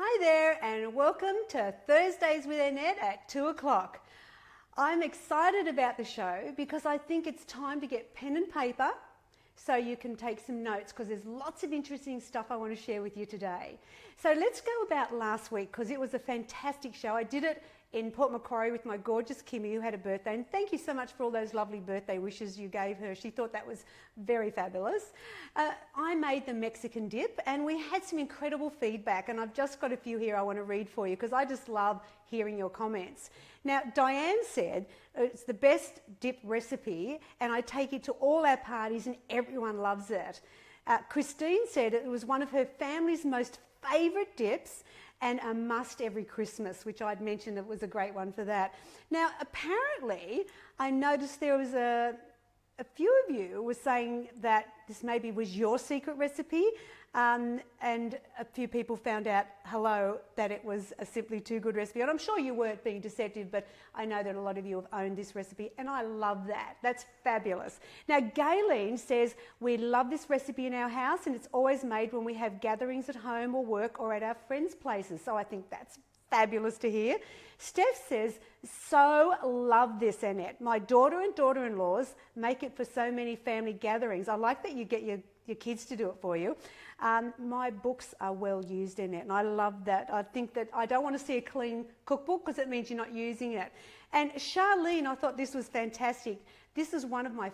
Hi there and welcome to Thursdays with Annette at 2 o'clock. I'm excited about the show because I think it's time to get pen and paper so you can take some notes because there's lots of interesting stuff I want to share with you today. So let's go about last week because it was a fantastic show. I did it in Port Macquarie with my gorgeous Kimmy who had a birthday, and thank you so much for all those lovely birthday wishes you gave her. She thought that was very fabulous. I made the Mexican dip and we had some incredible feedback, and I've just got a few here I want to read for you because I just love hearing your comments. Now, Diane said it's the best dip recipe and I take it to all our parties and everyone loves it. Christine said it was one of her family's most favourite dips and a must every Christmas, which I'd mentioned it was a great one for that. Now, apparently, I noticed there was a few of you were saying that this maybe was your secret recipe, and a few people found out, that it was a Simply Too Good recipe. And I'm sure you weren't being deceptive, but I know that a lot of you have owned this recipe, and I love that. That's fabulous. Now, Gayleen says, we love this recipe in our house, and it's always made when we have gatherings at home or work or at our friends' places. So I think that's fabulous to hear. Steph says, so love this, Annette. My daughter and daughter-in-laws make it for so many family gatherings. I like that you get your kids to do it for you. My books are well used, Annette, and I love that. I think that I don't want to see a clean cookbook because it means you're not using it. And Charlene, I thought this was fantastic. This is one of my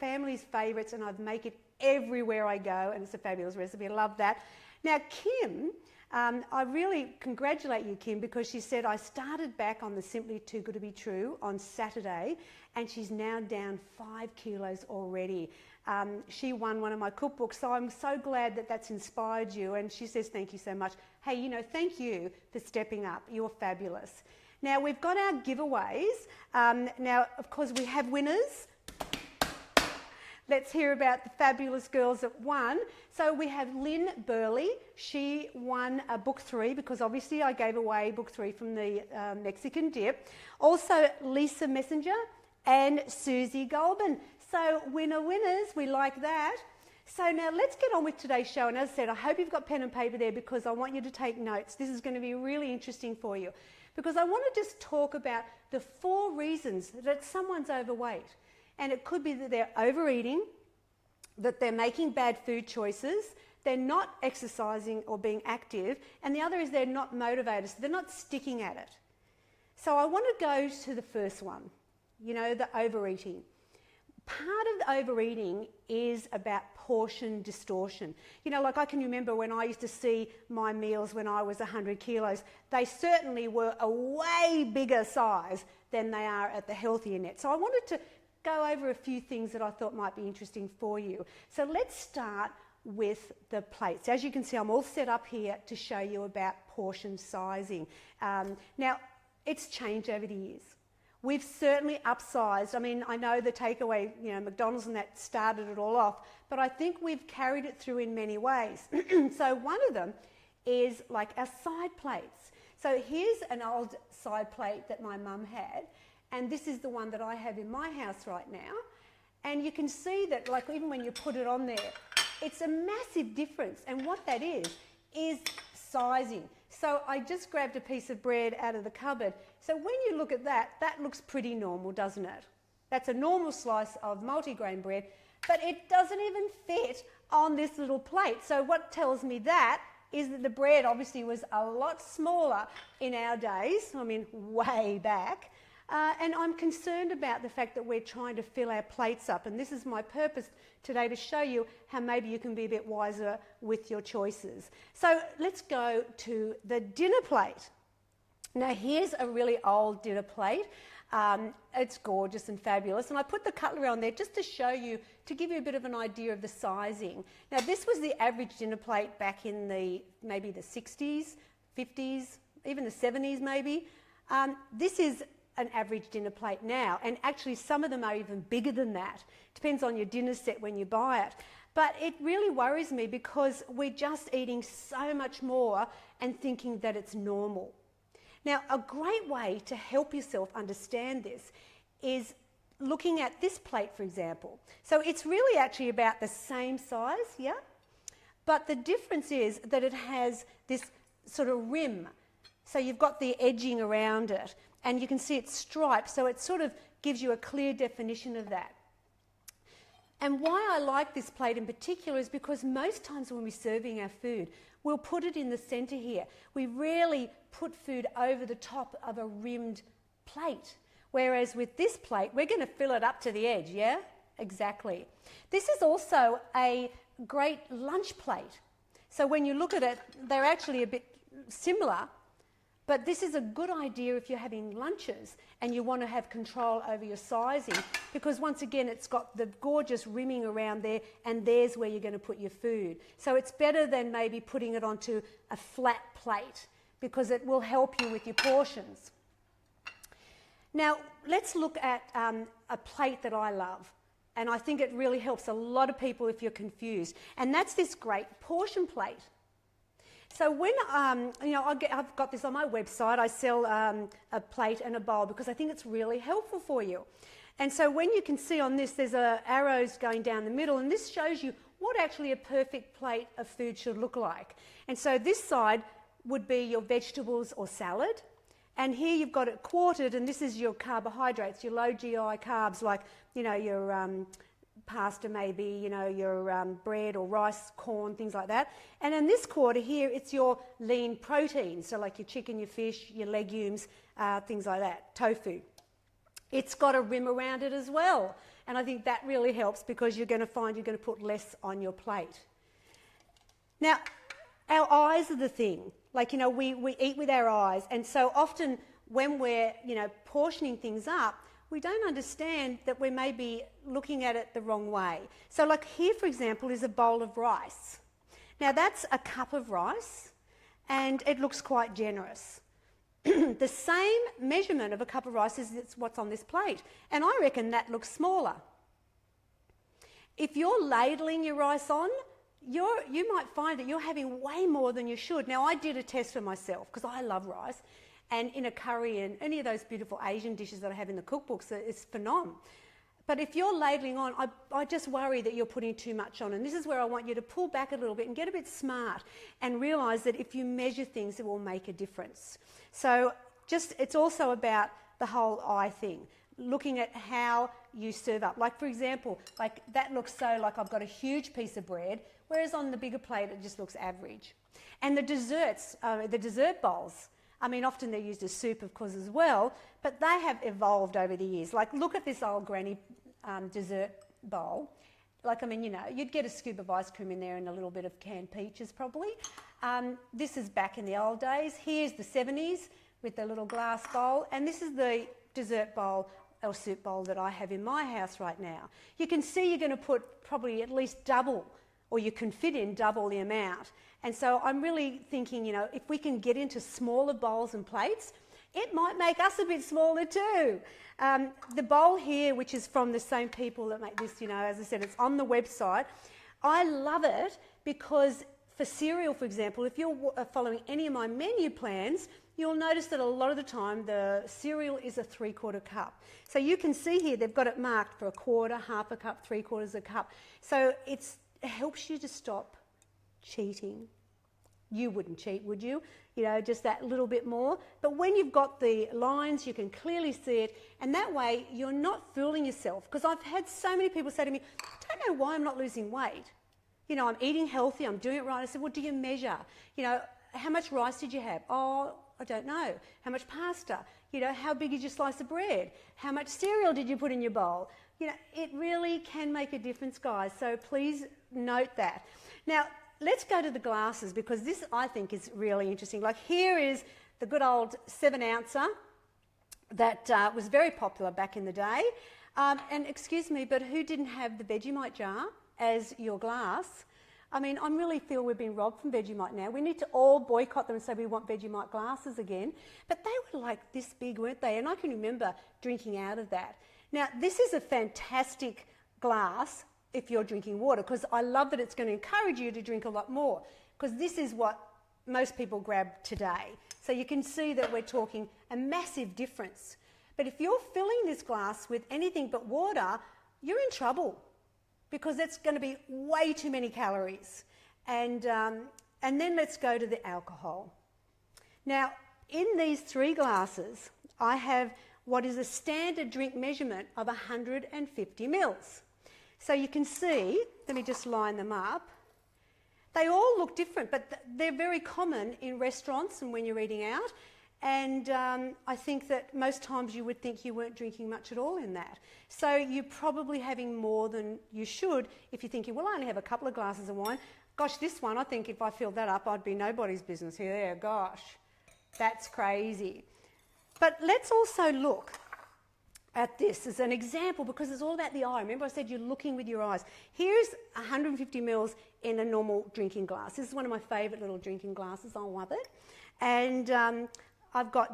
family's favourites, and I make it everywhere I go, and it's a fabulous recipe. I love that. Now, Kim, I really congratulate you, Kim, because she said I started back on the Simply Too Good to Be True on Saturday, and she's now down 5 kilos already. She won one of my cookbooks, so I'm so glad that that's inspired you, and she says thank you so much. Hey, thank you for stepping up. You're fabulous. Now, we've got our giveaways. Now, of course, we have winners. Let's hear about the fabulous girls that won. So we have Lynn Burley. She won book 3 because obviously I gave away book 3 from the Mexican dip. Also Lisa Messenger and Susie Golban. So winners, we like that. So now let's get on with today's show. And as I said, I hope you've got pen and paper there because I want you to take notes. This is going to be really interesting for you because I want to just talk about the 4 reasons that someone's overweight. And it could be that they're overeating, that they're making bad food choices, they're not exercising or being active, and the other is they're not motivated, so they're not sticking at it. So I want to go to the first one, the overeating. Part of the overeating is about portion distortion. Like I can remember when I used to see my meals when I was 100 kilos, they certainly were a way bigger size than they are at the healthy Annette. So I wanted to go over a few things that I thought might be interesting for you. So let's start with the plates. As you can see, I'm all set up here to show you about portion sizing. Now, it's changed over the years. We've certainly upsized. I mean, I know the takeaway, McDonald's and that started it all off, but I think we've carried it through in many ways. So one of them is like our side plates. So here's an old side plate that my mum had, and this is the one that I have in my house right now. And you can see that, like, even when you put it on there, it's a massive difference. And what that is sizing. So I just grabbed a piece of bread out of the cupboard. So when you look at that, that looks pretty normal, doesn't it? That's a normal slice of multigrain bread, but it doesn't even fit on this little plate. So what tells me that is that the bread obviously was a lot smaller in our days, way back. And I'm concerned about the fact that we're trying to fill our plates up. And this is my purpose today, to show you how maybe you can be a bit wiser with your choices. So let's go to the dinner plate. Now here's a really old dinner plate. It's gorgeous and fabulous. And I put the cutlery on there just to show you, to give you a bit of an idea of the sizing. Now this was the average dinner plate back in maybe the 60s, 50s, even the 70s maybe. This is an average dinner plate now, and actually some of them are even bigger than that. Depends on your dinner set when you buy it. But it really worries me because we're just eating so much more and thinking that it's normal. Now, a great way to help yourself understand this is looking at this plate, for example. So it's really actually about the same size, yeah? But the difference is that it has this sort of rim. So you've got the edging around it, and you can see it's striped, so it sort of gives you a clear definition of that. And why I like this plate in particular is because most times when we're serving our food, we'll put it in the centre here. We rarely put food over the top of a rimmed plate. Whereas with this plate, we're going to fill it up to the edge, yeah? Exactly. This is also a great lunch plate. So when you look at it, they're actually a bit similar, but this is a good idea if you're having lunches and you want to have control over your sizing, because once again, it's got the gorgeous rimming around there, and there's where you're going to put your food. So it's better than maybe putting it onto a flat plate, because it will help you with your portions. Now, let's look at a plate that I love, and I think it really helps a lot of people if you're confused, and that's this great portion plate. So when, I've got this on my website, I sell a plate and a bowl because I think it's really helpful for you. And so when you can see on this, there's arrows going down the middle, and this shows you what actually a perfect plate of food should look like. And so this side would be your vegetables or salad. And here you've got it quartered, and this is your carbohydrates, your low GI carbs, like, your pasta maybe, your bread or rice, corn, things like that. And in this quarter here, it's your lean protein, so like your chicken, your fish, your legumes, things like that, tofu. It's got a rim around it as well. And I think that really helps, because you're going to find you're going to put less on your plate. Now, our eyes are the thing. Like, we eat with our eyes, and so often when we're, portioning things up, we don't understand that we may be looking at it the wrong way. So like here, for example, is a bowl of rice. Now that's a cup of rice, and it looks quite generous. The same measurement of a cup of rice is what's on this plate, and I reckon that looks smaller. If you're ladling your rice on, you might find that you're having way more than you should. Now, I did a test for myself because I love rice, and in a curry and any of those beautiful Asian dishes that I have in the cookbooks, it's phenomenal. But if you're ladling on, I just worry that you're putting too much on, and this is where I want you to pull back a little bit and get a bit smart and realise that if you measure things, it will make a difference. So it's also about the whole eye thing, looking at how you serve up. Like, for example, like that looks so like I've got a huge piece of bread, whereas on the bigger plate it just looks average. And the desserts, the dessert bowls, often they're used as soup, of course, as well, but they have evolved over the years. Like, look at this old granny dessert bowl. Like, you'd get a scoop of ice cream in there and a little bit of canned peaches, probably. This is back in the old days. Here's the 70s with the little glass bowl, and this is the dessert bowl or soup bowl that I have in my house right now. You can see you're going to put probably at least double, or you can fit in double the amount. And so I'm really thinking, if we can get into smaller bowls and plates, it might make us a bit smaller too. The bowl here, which is from the same people that make this, as I said, it's on the website. I love it because for cereal, for example, if you're following any of my menu plans, you'll notice that a lot of the time the cereal is a 3/4 cup. So you can see here they've got it marked for a quarter, half a cup, 3/4 a cup. So it helps you to stop cheating. You wouldn't cheat, would you? Just that little bit more. But when you've got the lines, you can clearly see it, and that way you're not fooling yourself. Because I've had so many people say to me, I don't know why I'm not losing weight. I'm eating healthy, I'm doing it right. I said, well, do you measure? How much rice did you have? Oh, I don't know. How much pasta? How big is your slice of bread? How much cereal did you put in your bowl? It really can make a difference, guys. So please note that. Now, let's go to the glasses, because this, I think, is really interesting. Like, here is the good old 7-ouncer that was very popular back in the day. And excuse me, but who didn't have the Vegemite jar as your glass? I really feel we've been robbed from Vegemite now. We need to all boycott them and say we want Vegemite glasses again. But they were like this big, weren't they? And I can remember drinking out of that. Now, this is a fantastic glass if you're drinking water, because I love that it's going to encourage you to drink a lot more, because this is what most people grab today. So you can see that we're talking a massive difference. But if you're filling this glass with anything but water, you're in trouble, because it's going to be way too many calories. And then let's go to the alcohol. Now, in these 3 glasses, I have what is a standard drink measurement of 150 mils. So you can see, let me just line them up. They all look different, but they're very common in restaurants and when you're eating out. And I think that most times you would think you weren't drinking much at all in that. So you're probably having more than you should if you're thinking, well, I only have a couple of glasses of wine. Gosh, this one, I think if I filled that up, I'd be nobody's business here. Gosh, that's crazy. But let's also look at this as an example because it's all about the eye. Remember I said you're looking with your eyes. Here's 150 mils in a normal drinking glass. This is one of my favourite little drinking glasses. I love it. And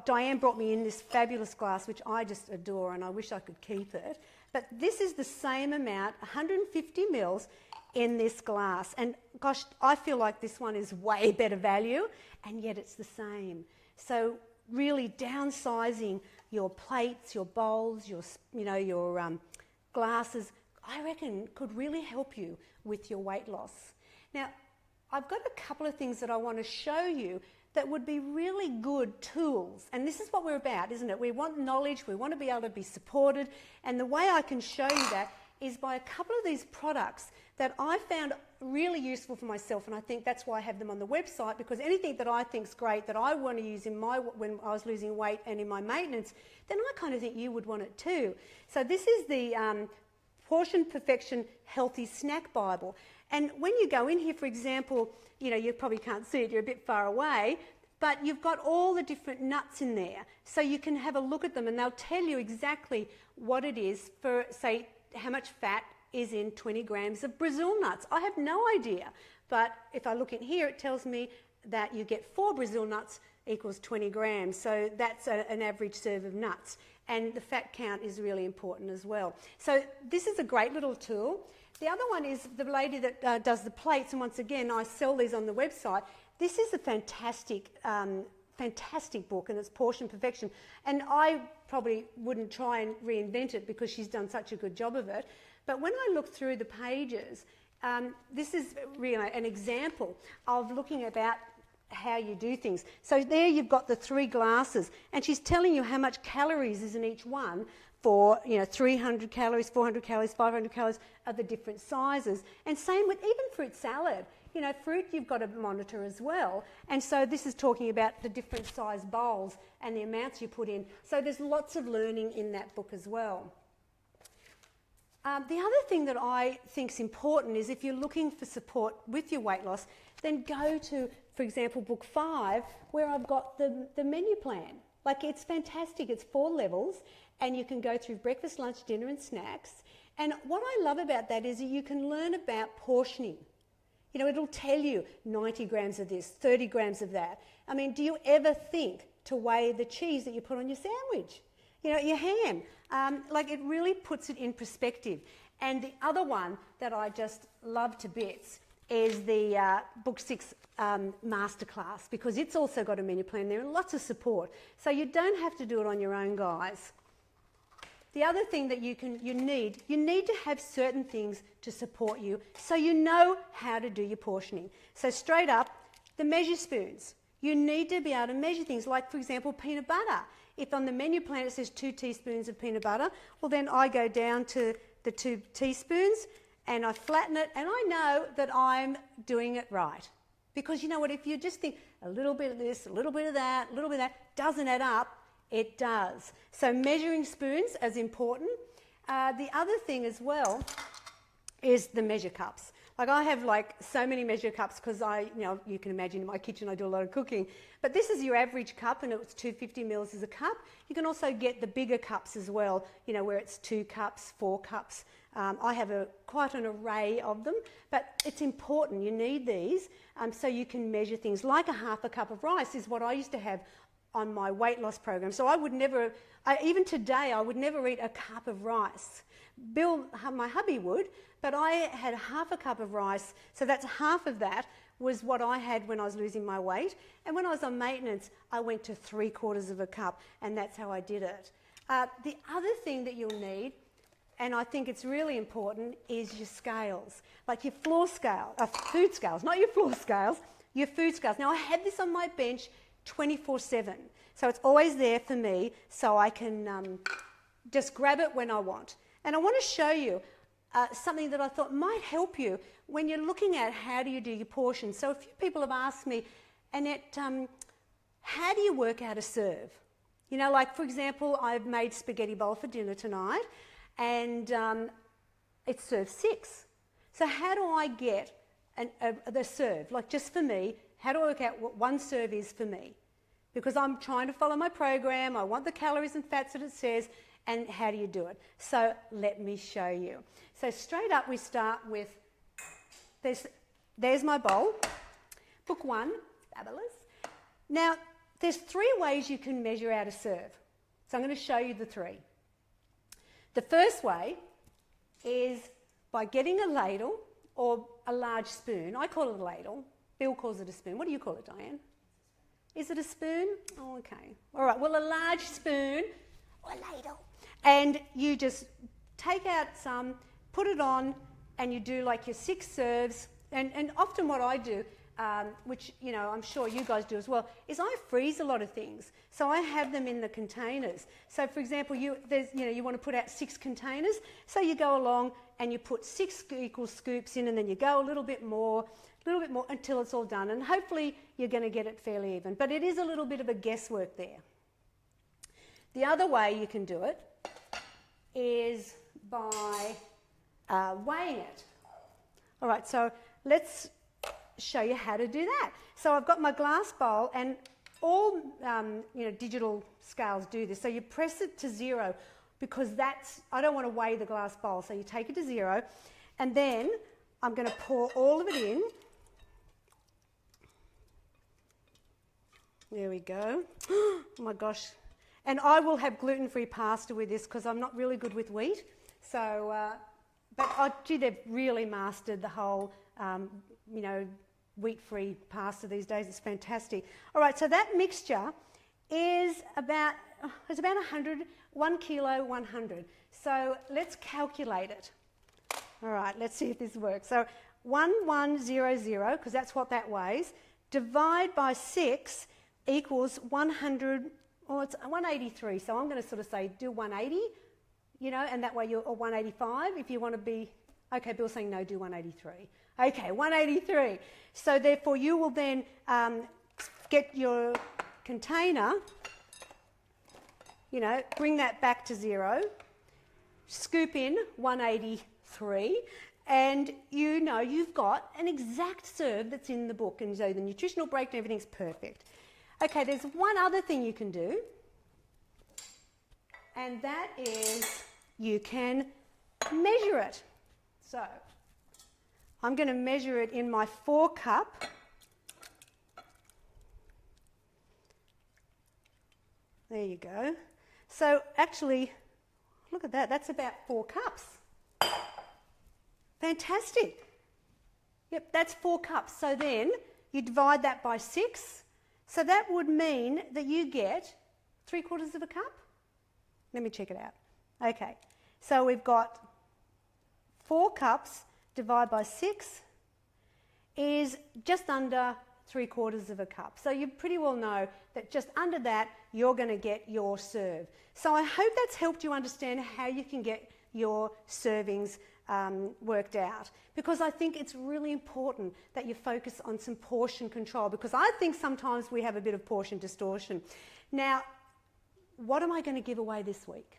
Diane brought me in this fabulous glass, which I just adore and I wish I could keep it. But this is the same amount, 150 mils in this glass. And gosh, I feel like this one is way better value and yet it's the same. So really downsizing your plates, your bowls, your glasses, I reckon could really help you with your weight loss. Now, I've got a couple of things that I want to show you that would be really good tools. And this is what we're about, isn't it? We want knowledge, we want to be able to be supported. And the way I can show you that is by a couple of these products that I found really useful for myself. And I think that's why I have them on the website, because anything that I think's great that I want to use in when I was losing weight and in my maintenance, then I kind of think you would want it too. So this is the Portion Perfection Healthy Snack Bible. And when you go in here, for example, you probably can't see it, you're a bit far away, but you've got all the different nuts in there. So you can have a look at them and they'll tell you exactly what it is for, say, how much fat is in 20 grams of Brazil nuts. I have no idea, but if I look in here, it tells me that you get 4 Brazil nuts equals 20 grams. So that's an average serve of nuts. And the fat count is really important as well. So this is a great little tool. The other one is the lady that does the plates, and once again, I sell these on the website. This is a fantastic book, and it's Portion Perfection. And I probably wouldn't try and reinvent it because she's done such a good job of it. But when I look through the pages, this is really an example of looking about how you do things. So there you've got the 3 glasses, and she's telling you how much calories is in each one for 300 calories, 400 calories, 500 calories of the different sizes. And same with even fruit salad. Fruit you've got to monitor as well. And so this is talking about the different size bowls and the amounts you put in. So there's lots of learning in that book as well. The other thing that I think is important is if you're looking for support with your weight loss, then go to, for example, book 5, where I've got the menu plan. Like, it's fantastic. It's 4 levels, and you can go through breakfast, lunch, dinner, and snacks. And what I love about that is that you can learn about portioning. It'll tell you 90 grams of this, 30 grams of that. I mean, do you ever think to weigh the cheese that you put on your sandwich? Your ham. It really puts it in perspective. And the other one that I just love to bits is the Book 6 Masterclass, because it's also got a menu plan there and lots of support. So you don't have to do it on your own, guys. The other thing that you need to have certain things to support you so you know how to do your portioning. So straight up, the measure spoons. You need to be able to measure things like, for example, peanut butter. If on the menu plan it says 2 teaspoons of peanut butter, well then I go down to the 2 teaspoons and I flatten it and I know that I'm doing it right. Because you know what, if you just think a little bit of this, a little bit of that, a little bit of that, doesn't add up, it does. So measuring spoons is important. The other thing as well is the measure cups. I have so many measure cups because you can imagine in my kitchen I do a lot of cooking. But this is your average cup and it's 250 mils as a cup. You can also get the bigger cups as well, where it's 2 cups, 4 cups. I have quite an array of them, but it's important. You need these so you can measure things. Like a half a cup of rice is what I used to have on my weight loss program. So I would never, even today, I would never eat a cup of rice. Bill, my hubby would, but I had half a cup of rice, so that's half of that was what I had when I was losing my weight. And when I was on maintenance, I went to 3/4 of a cup, and that's how I did it. The other thing that you'll need, and I think it's really important, is your scales. Like your floor scale, food scales, not your floor scales, your food scales. Now I had this on my bench 24/7. So it's always there for me, so I can just grab it when I want. And I want to show you something that I thought might help you when you're looking at how do you do your portions. So a few people have asked me, Annette, how do you work out a serve? You know, like for example, I've made spaghetti bowl for dinner tonight, and it serves 6. So how do I get the serve? Like just for me, how do I work out what one serve is for me? Because I'm trying to follow my program, I want the calories and fats that it says, and how do you do it? So let me show you. So straight up we start with, there's my bowl, book 1, fabulous. Now there's 3 ways you can measure out a serve. So I'm going to show you the 3. The first way is by getting a ladle or a large spoon. I call it a ladle. Bill calls it a spoon. What do you call it, Diane? Is it a spoon? Oh, okay. All right. Well, a large spoon or a ladle. And you just take out some, put it on, and you do like your 6 serves. And often what I do, which, you know, I'm sure you guys do as well, is I freeze a lot of things. So I have them in the containers. So, for example, you want to put out 6 containers. So you go along and you put 6 equal scoops in, and then you go a little bit more until it's all done. And hopefully you're going to get it fairly even. But it is a little bit of a guesswork there. The other way you can do it is by weighing it. All right, so let's show you how to do that. So I've got my glass bowl, and all digital scales do this. So you press it to 0 because I don't want to weigh the glass bowl. So you take it to 0, and then I'm going to pour all of it in. There we go. Oh my gosh. And I will have gluten-free pasta with this because I'm not really good with wheat. So, gee, they've really mastered the whole, wheat-free pasta these days. It's fantastic. All right, so that mixture is about 1 kilo, 100. So let's calculate it. All right, let's see if this works. So 1100, because that's what that weighs, divide by 6 equals 100, or it's 183. So I'm going to sort of say do 180, and that way or 185 if you want to be, okay, Bill's saying no, do 183. Okay, 183. So therefore you will then get your container, bring that back to 0, scoop in 183, and you've got an exact serve that's in the book, and so the nutritional breakdown, everything's perfect. Okay, there's one other thing you can do, and that is you can measure it. So I'm going to measure it in my 4 cup. There you go. So actually, look at that, that's about 4 cups. Fantastic. Yep, that's 4 cups. So then you divide that by 6. So that would mean that you get 3/4 of a cup. Let me check it out. Okay, so we've got 4 cups divided by 6 is just under 3/4 of a cup. So you pretty well know that just under that, you're going to get your serve. So I hope that's helped you understand how you can get your servings worked out, because I think it's really important that you focus on some portion control, because I think sometimes we have a bit of portion distortion. Now, what am I going to give away this week?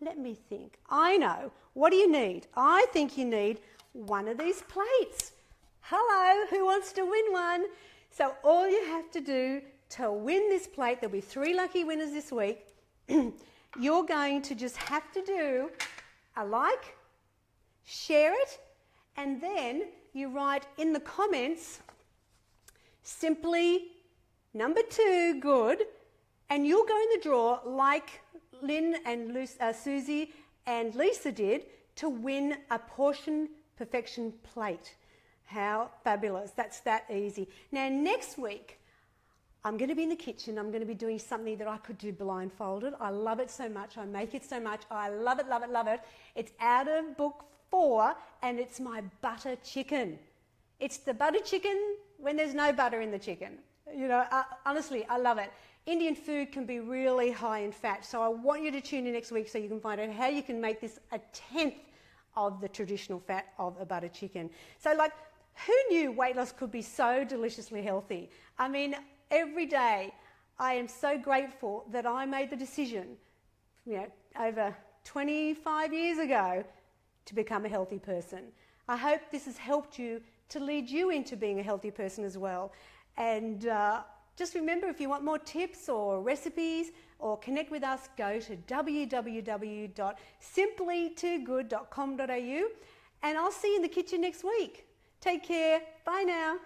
Let me think. I know. What do you need? I think you need one of these plates. Hello, who wants to win one? So all you have to do to win this plate, there'll be 3 lucky winners this week, you're going to just have to do a like, share it, and then you write in the comments simply number 2, good, and you'll go in the draw like Lynn and Susie and Lisa did to win a Portion Perfection plate. How fabulous. That's that easy. Now next week, I'm going to be in the kitchen. I'm going to be doing something that I could do blindfolded. I love it so much. I make it so much. I love it, love it, love it. It's out of book 4, and it's my butter chicken. It's the butter chicken when there's no butter in the chicken. You know, honestly, I love it. Indian food can be really high in fat, so I want you to tune in next week so you can find out how you can make this a tenth of the traditional fat of a butter chicken. So, like, who knew weight loss could be so deliciously healthy? I mean, every day I am so grateful that I made the decision, you know, over 25 years ago to become a healthy person. I hope this has helped you to lead you into being a healthy person as well. And just remember, if you want more tips or recipes or connect with us, go to www.simplytoogood.com.au, and I'll see you in the kitchen next week. Take care. Bye now.